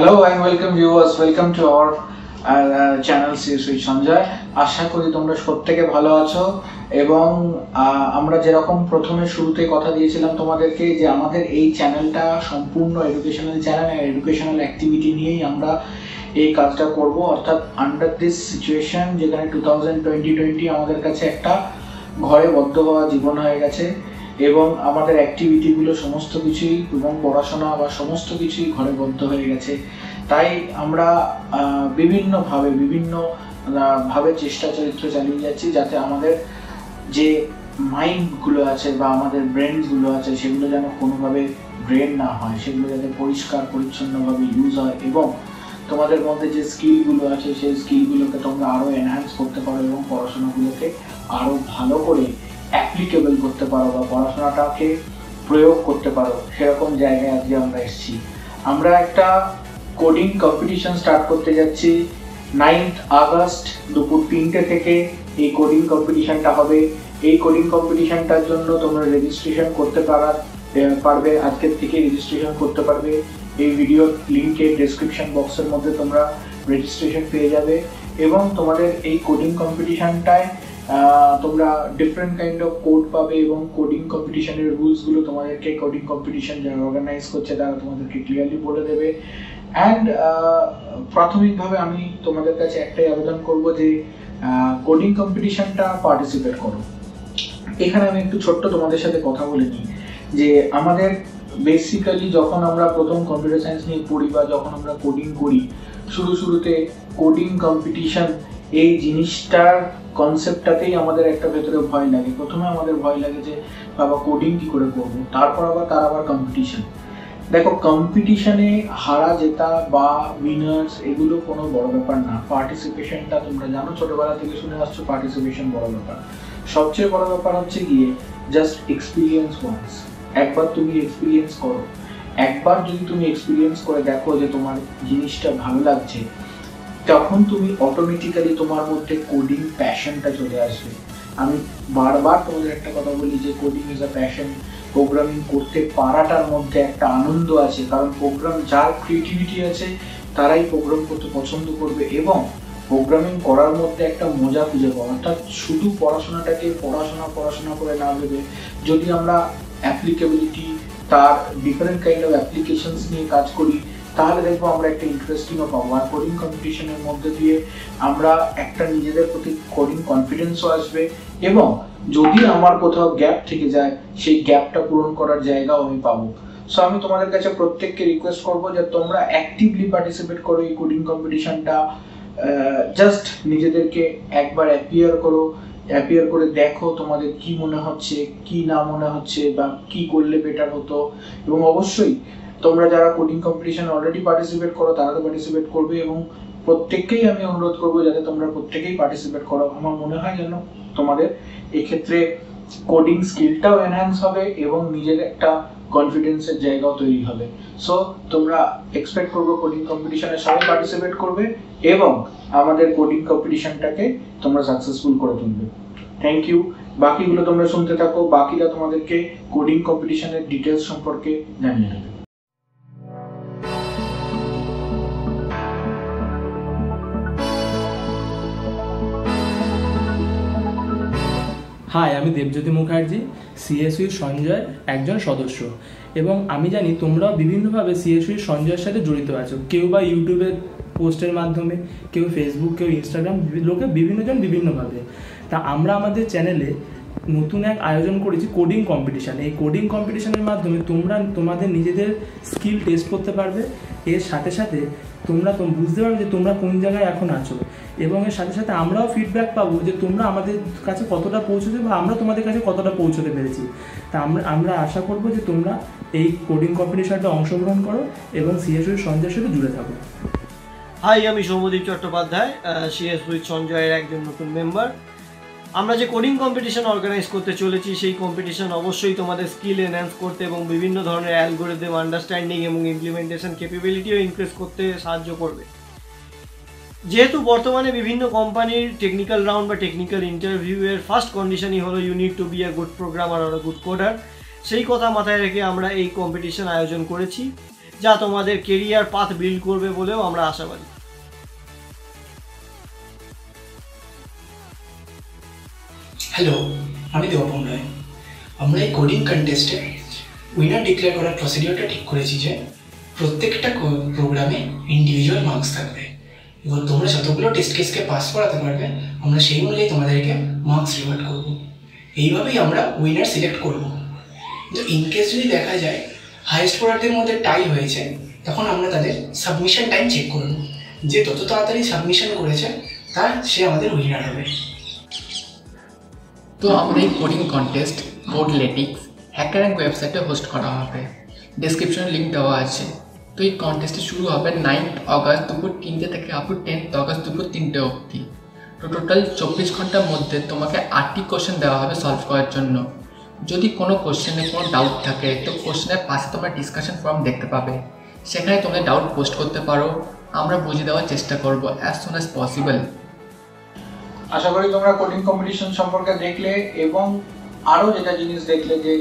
Hello and welcome viewers, welcome to our channel CSV Sanjoy. আশা করি তোমরা প্রত্যেকে ভালো আছো এবং আমরা যেরকম প্রথমে শুরুতে কথা দিয়েছিলাম তোমাদেরকে যে আমাদের এই চ্যানেলটা সম্পূর্ণ এডুকেশনাল চ্যানেল আর এডুকেশনাল অ্যাক্টিভিটি নিয়েই আমরা এই কাজটা করব, অর্থাৎ আন্ডার দিস সিচুয়েশন যেখানে 2020 আমাদের কাছে একটা ঘরে বদ্ধ হওয়া জীবন হয়ে গেছে এবং আমাদের অ্যাক্টিভিটিগুলো সমস্ত কিছুই এবং পড়াশোনা বা সমস্ত কিছুই ঘরে বদ্ধ হয়ে গেছে। তাই আমরা বিভিন্নভাবে চেষ্টা চরিত্র চালিয়ে যাচ্ছি যাতে আমাদের যে মাইন্ডগুলো আছে বা আমাদের ব্রেনগুলো আছে সেগুলো যেন কোনোভাবে ব্রেন না হয়, সেগুলো যাতে পরিষ্কার পরিচ্ছন্নভাবে ইউজ হয় এবং তোমাদের মধ্যে যে স্কিলগুলো আছে সেই স্কিলগুলোকে তোমরা আরও এনহ্যান্স করতে পারো এবং পড়াশোনাগুলোকে আরও ভালো করে অ্যাপ্লিকেবল করতে পারো বা পড়াশোনাটাকে প্রয়োগ করতে পারো, সেরকম জায়গায় আজকে আমরা এসেছি। আমরা একটা কোডিং কম্পিটিশন স্টার্ট করতে যাচ্ছি 9th আগস্ট দুপুর 3টে থেকে এই কোডিং কম্পিটিশনটা হবে। এই কোডিং কম্পিটিশনটার জন্য তোমরা রেজিস্ট্রেশন করতে পারবে, আজকের থেকে রেজিস্ট্রেশন করতে পারবে। এই ভিডিওর লিঙ্কে ডেসক্রিপশন বক্সের মধ্যে তোমরা রেজিস্ট্রেশন পেয়ে যাবে এবং তোমাদের এই কোডিং কম্পিটিশনটায় তোমরা ডিফারেন্ট কাইন্ড অফ কোড পাবে এবং কোডিং কম্পিটিশনের রুলসগুলো তোমাদেরকে কোডিং কম্পিটিশন যারা অর্গানাইজ করছে তারা তোমাদেরকে ক্লিয়ারলি বলে দেবে। অ্যান্ড প্রাথমিকভাবে আমি তোমাদের কাছে একটাই আবেদন করব যে কোডিং কম্পিটিশনটা পার্টিসিপেট করো। এখানে আমি একটু ছোট্ট তোমাদের সাথে কথা বলে নিই যে আমাদের বেসিক্যালি যখন আমরা প্রথম কম্পিউটার সায়েন্স নিয়ে পড়ি বা যখন আমরা কোডিং করি, শুরুতে কোডিং কম্পিটিশন এই জিনিসটার কনসেপ্টটাতেই আমাদের একটা ভেতরে ভয় লাগে। প্রথমে আমাদের ভয় লাগে যে বাবা কোডিং কি করে করবো, তারপর আবার কম্পিটিশন। দেখো, কম্পিটিশনে হারা জেতা বা উইনার্স এগুলো কোনো বড় ব্যাপার না। পার্টিসিপেশনটা তোমরা জানো, ছোটবেলা থেকে শুনে আসছো পার্টিসিপেশন বড় ব্যাপার। সবচেয়ে বড় ব্যাপার হচ্ছে গিয়ে জাস্ট এক্সপিরিয়েন্স ওয়ান্স। একবার তুমি এক্সপিরিয়েন্স করো, একবার যদি তুমি এক্সপিরিয়েন্স করে দেখো যে তোমার জিনিসটা ভালো লাগছে, তখন তুমি অটোমেটিক্যালি তোমার মধ্যে কোডিং প্যাশনটা চলে আসবে। আমি বারবার তোমাদের একটা কথা বলি যে coding is a passion. Programming করতে পারাটার মধ্যে একটা আনন্দ আছে, কারণ যার ক্রিয়েটিভিটি আছে তারাই প্রোগ্রাম করতে পছন্দ করবে এবং প্রোগ্রামিং করার মধ্যে একটা মজা খুঁজে পাবো। অর্থাৎ শুধু পড়াশোনাটাকে পড়াশোনা করে না ভেবে যদি আমরা অ্যাপ্লিকেবিলিটি, তার ডিফারেন্ট কাইন্ড অফ অ্যাপ্লিকেশনস নিয়ে কাজ করি, তাহলে দেখবো আমরা একটা ইন্টারেস্টিংও পাবো। আর কোডিং কম্পিটিশনের মধ্যে দিয়ে আমরা একটা নিজেদের প্রতি কোডিং কনফিডেন্সও আসবে এবং যদি আমার কোথাও গ্যাপ থেকে যায় সেই গ্যাপটা পূরণ করার জায়গাও আমি পাবো। সো আমি তোমাদের কাছে প্রত্যেককে রিকোয়েস্ট করবো যে তোমরা অ্যাক্টিভলি পার্টিসিপেট করো এই কোডিং কম্পিটিশনটা। জাস্ট নিজেদেরকে একবার অ্যাপিয়ার করে দেখো তোমাদের কি মনে হচ্ছে, কি না মনে হচ্ছে বা কি করলে বেটার হতো। এবং অবশ্যই তোমরা যারা কোডিং কম্পিটিশন অলরেডি পার্টিসিপেট করো তারা তো পার্টিসিপেট করবে এবং প্রত্যেককেই আমি অনুরোধ করবো যাতে তোমরা প্রত্যেকেই পার্টিসিপেট করো। আমার মনে হয় যেন তোমাদের এক্ষেত্রে কোডিং স্কিলটাও এনহ্যান্স হবে এবং নিজের একটা কনফিডেন্সের জায়গাও তৈরি হবে। সো তোমরা এক্সপেক্ট করবো কোডিং কম্পিটিশনে সবাই পার্টিসিপেট করবে এবং আমাদের কোডিং কম্পিটিশনটাকে তোমরা সাকসেসফুল করে তুলবে। Thank you. বাকিগুলো তোমরা শুনতে থাকো, বাকিটা তোমাদেরকে কোডিং কম্পিটিশনের ডিটেলস সম্পর্কে জানিয়ে দেবে। হাই, আমি দেবজ্যোতি মুখার্জি, সিএসভি সঞ্জয় একজন সদস্য এবং আমি জানি তোমরাও বিভিন্নভাবে সিএসভি সঞ্জয়ের সাথে জড়িত আছো। কেউ বা ইউটিউবের পোস্টের মাধ্যমে, কেউ ফেসবুক, কেউ ইনস্টাগ্রাম, লোকে বিভিন্নজন বিভিন্নভাবে। তা আমরা আমাদের চ্যানেলে নতুন এক আয়োজন করেছি কোডিং কম্পিটিশান। এই কোডিং কম্পিটিশানের মাধ্যমে তোমরা তোমাদের নিজেদের স্কিল টেস্ট করতে পারবে। এর সাথে সাথে তোমরা বুঝতে পারবে যে তোমরা কোন জায়গায় এখন আছো এবং এর সাথে সাথে আমরাও ফিডব্যাক পাবো যে তোমরা আমাদের কাছে কতটা পৌঁছতে বা আমরা তোমাদের কাছে কতটা পৌঁছতে পেরেছি। তা আমরা আশা করবো যে তোমরা এই কোডিং কম্পিটিশনটা অংশগ্রহণ করো এবং সিএসভি সঞ্জয়ের সাথে জুড়ে থাকো। হাই, আমি সৌম্যদীপ চট্টোপাধ্যায়, সিএসভি সঞ্জয়ের একজন নতুন মেম্বার। আমরা যে কোডিং কম্পিটিশন অর্গানাইজ করতে চলেছি সেই কম্পিটিশন অবশ্যই তোমাদের স্কিল এনহ্যান্স করতে এবং বিভিন্ন ধরনের অ্যালগোরিদম আন্ডারস্ট্যান্ডিং এবং ইমপ্লিমেন্টেশন ক্যাপাবিলিটিও ইনক্রিজ করতে সাহায্য করবে। যেহেতু বর্তমানে বিভিন্ন কোম্পানির টেকনিক্যাল রাউন্ড বা টেকনিক্যাল ইন্টারভিউয়ের ফার্স্ট কন্ডিশনই হলো you need to be a good programmer আর আ গুড কোডার, সেই কথা মাথায় রেখে আমরা এই কম্পিটিশন আয়োজন করেছি। যা তোমাদের কেরিয়ার পাথ বিল্ড করবে বলেও আমরা আশাবাদী। হ্যালো, আমি দেবপম রয়। আমরা এই কোডিং কন্টেস্টে উইনার ডিক্লেয়ার করার প্রসিডিওরটা ঠিক করেছি যে প্রত্যেকটা প্রোগ্রামে ইন্ডিভিজুয়াল মার্কস থাকবে এবং তোমরা যতগুলো টেস্ট কেসকে পাস করাতে পারবে আমরা সেই অনুযায়ী তোমাদেরকে মার্কস রিওয়ার্ড করব। এইভাবেই আমরা উইনার সিলেক্ট করব। কিন্তু ইনকেস যদি দেখা যায় হাইয়েস্ট স্কোরারদের মধ্যে টাই হয়েছে, তখন আমরা তাদের সাবমিশন টাইম চেক করব। যে তত তাড়াতাড়ি সাবমিশন করেছে সে আমাদের উইনার হবে। তো আমাদের এই coding contest CodeLetics hacker rank ওয়েবসাইটে হোস্ট করা হবে, ডেসক্রিপশনে লিঙ্ক দেওয়া আছে। তো এই কন্টেস্টটি শুরু হবে 9th অগস্ট দুপুর 3টে থেকে আপ টু 10th অগস্ট দুপুর 3টে অবধি। তো টোটাল 24 ঘন্টার মধ্যে তোমাকে 8টি কোশ্চেন দেওয়া হবে সলভ করার জন্য। যদি কোনো কোশ্চেনে কোনো ডাউট থাকে তো কোশ্চেনের পাশে তোমরা ডিসকাশন ফর্ম দেখতে পাবে, সেখানে তোমরা ডাউট পোস্ট করতে পারো, আমরা বুঝিয়ে দেওয়ার চেষ্টা করব অ্যাজ সুন অ্যাজ পসিবল। আশা করি তোমরা কোডিং কম্পিটিশন সম্পর্কে দেখলে এবং আরও যেটা জিনিস দেখলে যে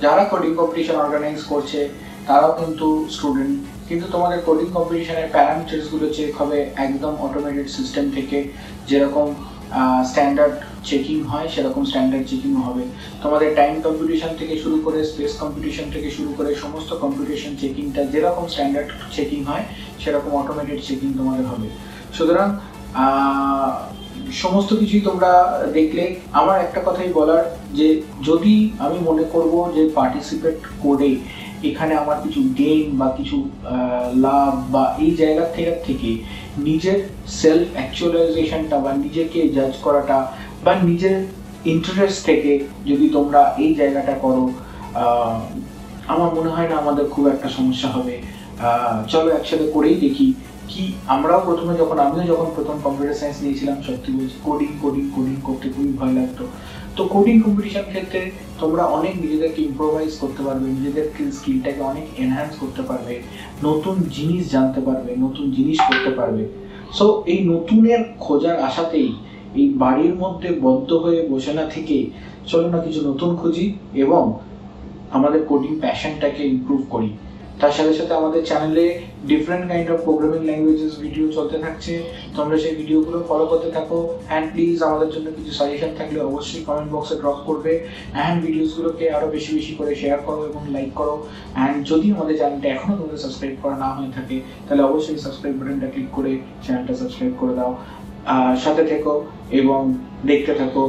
যারা কোডিং কম্পিটিশন অর্গানাইজ করছে তারাও কিন্তু স্টুডেন্ট, কিন্তু তোমাদের কোডিং কম্পিটিশনের প্যারামিটার্সগুলো চেক হবে একদম অটোমেটেড সিস্টেম থেকে। যেরকম স্ট্যান্ডার্ড চেকিং হয় সেরকম স্ট্যান্ডার্ড চেকিং হবে। তোমাদের টাইম কম্পিটিশন থেকে শুরু করে স্পেস কম্পিটিশন থেকে শুরু করে সমস্ত কম্পিটিশন চেকিংটা যেরকম স্ট্যান্ডার্ড চেকিং হয় সেরকম অটোমেটেড চেকিং তোমাদের হবে। সুতরাং সমস্ত কিছুই তোমরা দেখলে আমার একটা কথাই বলার যে যদি আমি মনে করব যে পার্টিসিপেট করে এখানে আমার কিছু গেইন বা কিছু লাভ বা এই জায়গা থেকে নিজের সেলফ অ্যাকচুয়ালাইজেশনটা বা নিজেকে জাজ করাটা বা নিজের ইন্টারেস্ট থেকে যদি তোমরা এই জায়গাটা করো, আমার মনে হয় না আমাদের খুব একটা সমস্যা হবে। চলো একসাথে করেই দেখি। কি আমিও যখন প্রথম কম্পিউটার সায়েন্স নিয়েছিলাম, সত্যি বলছি কোডিং করতে খুবই ভয় লাগতো। তো কোডিং কম্পিটিশন ক্ষেত্রে তোমরা অনেক নিজেদেরকে ইম্প্রোভাইজ করতে পারবে, নিজেদের স্কিলটাকে অনেক এনহ্যান্স করতে পারবে, নতুন জিনিস জানতে পারবে, নতুন জিনিস করতে পারবে। সো এই নতুনের খোঁজার আশাতেই এই বাড়ির মধ্যে বদ্ধ হয়ে বসে না থেকে চলো না কিছু নতুন খুঁজি এবং আমাদের কোডিং প্যাশনটাকে ইমপ্রুভ করি। তার সাথে সাথে আমাদের চ্যানেলে different kind of programming languages video চলতে থাকছে, তোমরা সেই ভিডিওগুলো ফলো করতে থাকো। অ্যান্ড প্লিজ আমাদের জন্য কিছু সাজেশন থাকলে অবশ্যই কমেন্ট বক্সে ড্রপ করবে। অ্যান্ড ভিডিওসগুলোকে আরও বেশি করে শেয়ার করো এবং লাইক করো। অ্যান্ড যদি আমাদের চ্যানেলটা এখনও তোমাদের সাবস্ক্রাইব করা না হয়ে থাকে তাহলে অবশ্যই সাবস্ক্রাইব বাটনটা ক্লিক করে চ্যানেলটা সাবস্ক্রাইব করে দাও। সাথে থেকো এবং দেখতে থাকো।